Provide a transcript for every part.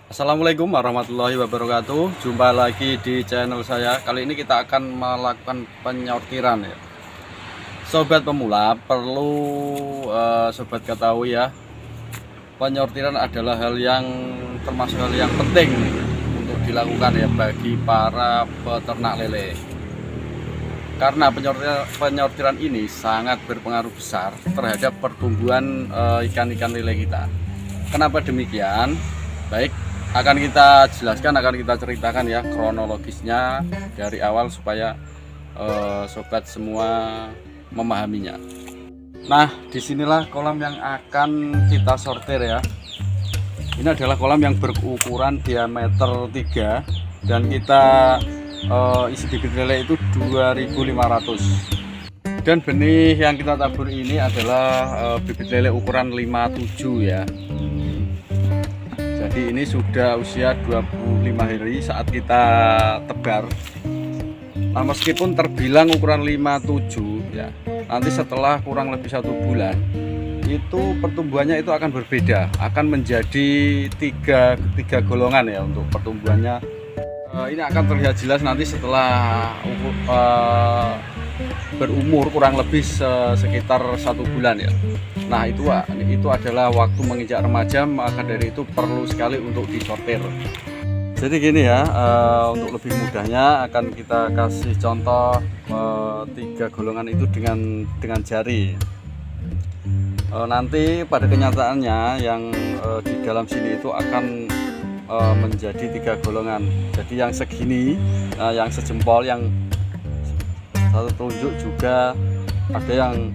Assalamualaikum warahmatullahi wabarakatuh. Jumpa lagi di channel saya. Kali ini kita akan melakukan penyortiran ya. Sobat pemula perlu sobat ketahui ya. Penyortiran adalah hal yang termasuk hal yang penting untuk dilakukan ya bagi para peternak lele. Karena penyortiran ini sangat berpengaruh besar terhadap pertumbuhan ikan-ikan lele kita. Kenapa demikian? Baik, akan kita jelaskan, akan kita ceritakan ya kronologisnya dari awal supaya sobat semua memahaminya. Nah, disinilah kolam yang akan kita sortir ya. Ini adalah kolam yang berukuran diameter 3 dan kita isi bibit lele itu 2500. Dan benih yang kita tabur ini adalah bibit lele ukuran 57 ya. Jadi ini sudah usia 25 hari saat kita tebar. Nah, meskipun terbilang ukuran 57 ya, nanti setelah kurang lebih 1 bulan itu pertumbuhannya itu akan berbeda, akan menjadi tiga golongan ya untuk pertumbuhannya. Ini akan terlihat jelas nanti setelah berumur kurang lebih sekitar 1 bulan ya. Nah itu adalah waktu menginjak remaja, maka dari itu perlu sekali untuk disortir. Jadi gini ya, untuk lebih mudahnya akan kita kasih contoh 3 golongan itu dengan jari. Nanti pada kenyataannya yang di dalam sini itu akan menjadi 3 golongan. Jadi yang segini, yang sejempol, yang satu telunjuk, juga ada yang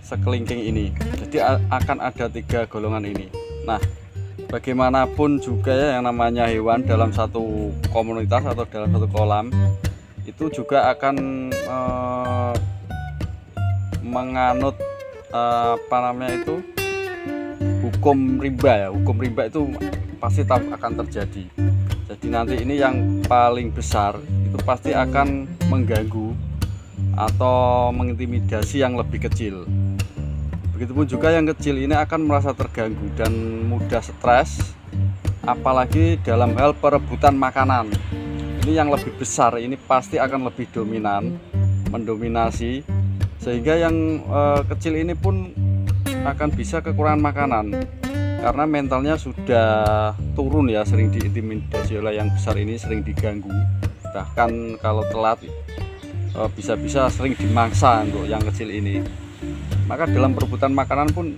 sekelingking ini. Jadi akan ada 3 golongan ini. Nah, bagaimanapun juga ya, yang namanya hewan dalam satu komunitas atau dalam satu kolam itu juga akan menganut hukum rimba ya. Hukum rimba itu pasti akan terjadi. Jadi nanti ini yang paling besar itu pasti akan mengganggu atau mengintimidasi yang lebih kecil. Begitupun juga yang kecil ini akan merasa terganggu dan mudah stres, apalagi dalam hal perebutan makanan. Ini yang lebih besar ini pasti akan lebih dominan, mendominasi, sehingga yang kecil ini pun akan bisa kekurangan makanan karena mentalnya sudah turun ya, sering diintimidasi oleh yang besar ini, sering diganggu, bahkan kalau telat bisa-bisa sering dimangsa untuk yang kecil ini. Maka dalam perebutan makanan pun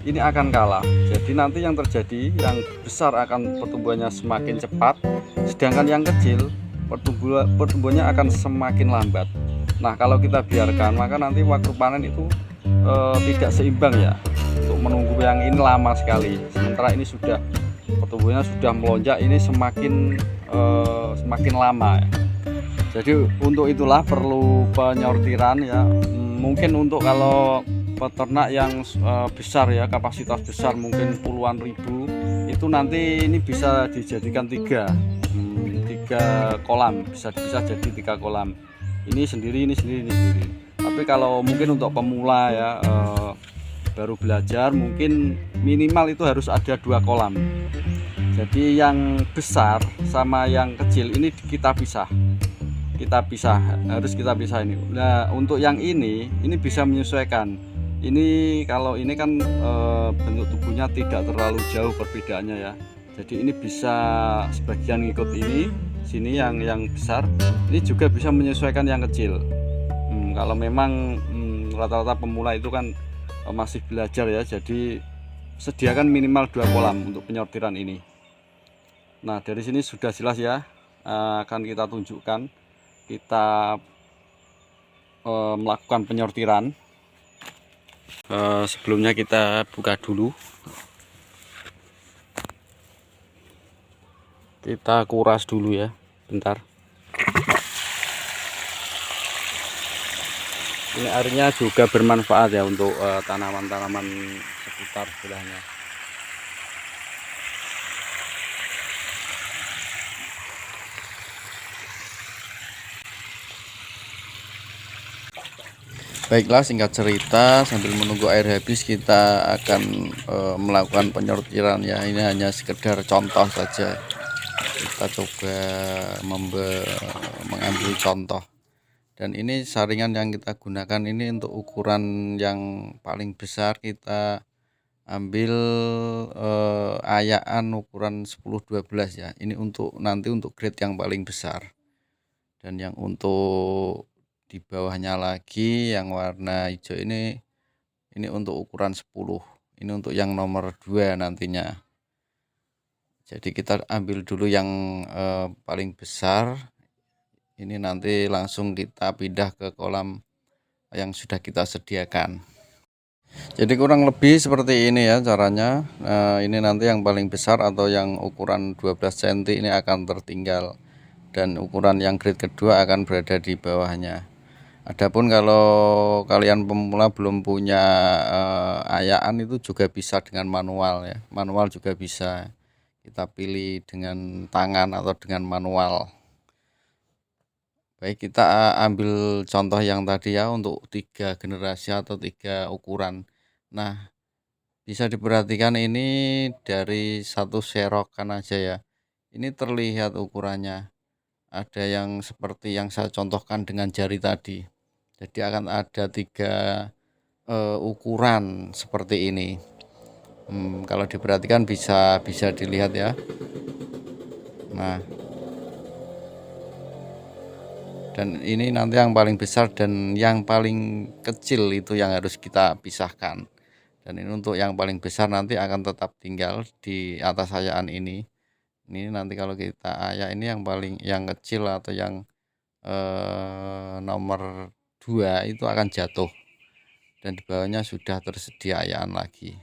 ini akan kalah. Jadi nanti yang terjadi, yang besar akan pertumbuhannya semakin cepat, sedangkan yang kecil pertumbuhannya akan semakin lambat. Nah, kalau kita biarkan, maka nanti waktu panen itu tidak seimbang ya. Untuk menunggu yang ini lama sekali. Sementara ini sudah pertumbuhannya sudah melonjak, ini semakin lama ya. Jadi untuk itulah perlu penyortiran ya. Mungkin untuk kalau peternak yang besar ya, kapasitas besar mungkin puluhan ribu, itu nanti ini bisa dijadikan tiga kolam, bisa jadi 3 kolam. Ini sendiri, ini sendiri, ini sendiri. Tapi kalau mungkin untuk pemula ya, baru belajar, mungkin minimal itu harus ada 2 kolam. Jadi yang besar sama yang kecil ini kita pisah, harus kita pisah ini. Nah, untuk yang ini bisa menyesuaikan. Ini kalau ini kan bentuk tubuhnya tidak terlalu jauh perbedaannya ya. Jadi ini bisa sebagian ngikut ini, sini yang besar. Ini juga bisa menyesuaikan yang kecil. Kalau memang rata-rata pemula itu kan masih belajar ya, jadi sediakan minimal 2 kolam untuk penyortiran ini. Nah, dari sini sudah jelas ya, akan kita tunjukkan kita melakukan penyortiran. Sebelumnya kita buka dulu, kita kuras dulu ya, bentar. Ini airnya juga bermanfaat ya untuk tanaman-tanaman sekitar sebelahnya. Baiklah, singkat cerita, sambil menunggu air habis kita akan melakukan penyortiran ya. Ini hanya sekedar contoh saja. Kita coba mengambil contoh. Dan ini saringan yang kita gunakan ini untuk ukuran yang paling besar. Kita ambil ayaan ukuran 10-12 ya. Ini untuk nanti untuk grade yang paling besar. Dan yang untuk di bawahnya lagi yang warna hijau ini untuk ukuran 10. Ini untuk yang nomor 2 nantinya. Jadi kita ambil dulu yang paling besar. Ini nanti langsung kita pindah ke kolam yang sudah kita sediakan. Jadi kurang lebih seperti ini ya caranya. Ini nanti yang paling besar atau yang ukuran 12 cm ini akan tertinggal, dan ukuran yang grade kedua akan berada di bawahnya. Adapun kalau kalian pemula belum punya ayaan, itu juga bisa dengan manual ya. Manual juga bisa. Kita pilih dengan tangan atau dengan manual. Baik, kita ambil contoh yang tadi ya untuk 3 generasi atau 3 ukuran. Nah, bisa diperhatikan ini dari satu serokan aja ya. Ini terlihat ukurannya. Ada yang seperti yang saya contohkan dengan jari tadi. Jadi akan ada 3 ukuran seperti ini. Kalau diperhatikan bisa dilihat ya. Nah, dan ini nanti yang paling besar dan yang paling kecil itu yang harus kita pisahkan. Dan ini untuk yang paling besar nanti akan tetap tinggal di atas ayaan ini. Ini nanti kalau kita ayak ini yang kecil atau yang nomor 2 itu akan jatuh, dan di bawahnya sudah tersedia ayaan lagi.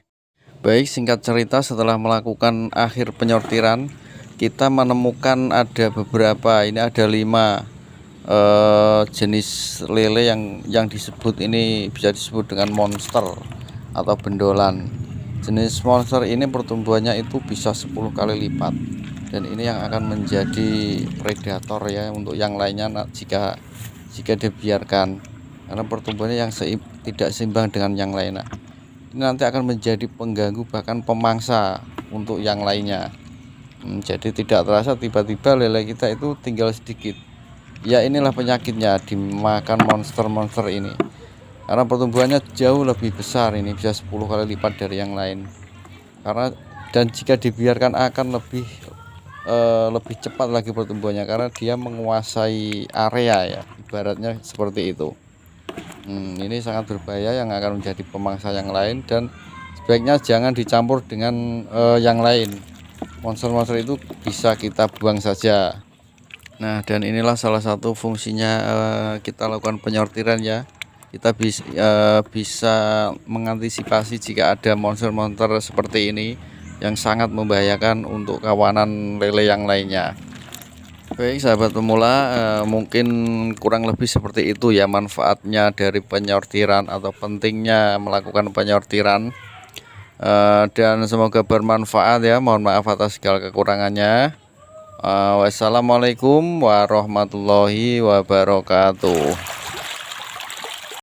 Baik, singkat cerita, setelah melakukan akhir penyortiran, kita menemukan ada beberapa, ini ada 5 jenis lele yang disebut, ini bisa disebut dengan monster atau bendolan. Jenis monster ini pertumbuhannya itu bisa 10 kali lipat, dan ini yang akan menjadi predator ya untuk yang lainnya jika dibiarkan, karena pertumbuhannya yang tidak seimbang dengan yang lainnya. Ini nanti akan menjadi pengganggu bahkan pemangsa untuk yang lainnya. Jadi tidak terasa tiba-tiba lele kita itu tinggal sedikit. Ya, inilah penyakitnya dimakan monster-monster ini, karena pertumbuhannya jauh lebih besar, ini bisa 10 kali lipat dari yang lain. Dan jika dibiarkan akan lebih cepat lagi pertumbuhannya, karena dia menguasai area ya, ibaratnya seperti itu. Ini sangat berbahaya, yang akan menjadi pemangsa yang lain, dan sebaiknya jangan dicampur dengan yang lain. Monster-monster itu bisa kita buang saja. Nah, dan inilah salah satu fungsinya kita lakukan penyortiran ya. Kita bisa mengantisipasi jika ada monster-monster seperti ini yang sangat membahayakan untuk kawanan lele yang lainnya. Baik sahabat pemula, mungkin kurang lebih seperti itu ya manfaatnya dari penyortiran atau pentingnya melakukan penyortiran. Dan semoga bermanfaat ya. Mohon maaf atas segala kekurangannya. Wassalamualaikum warahmatullahi wabarakatuh.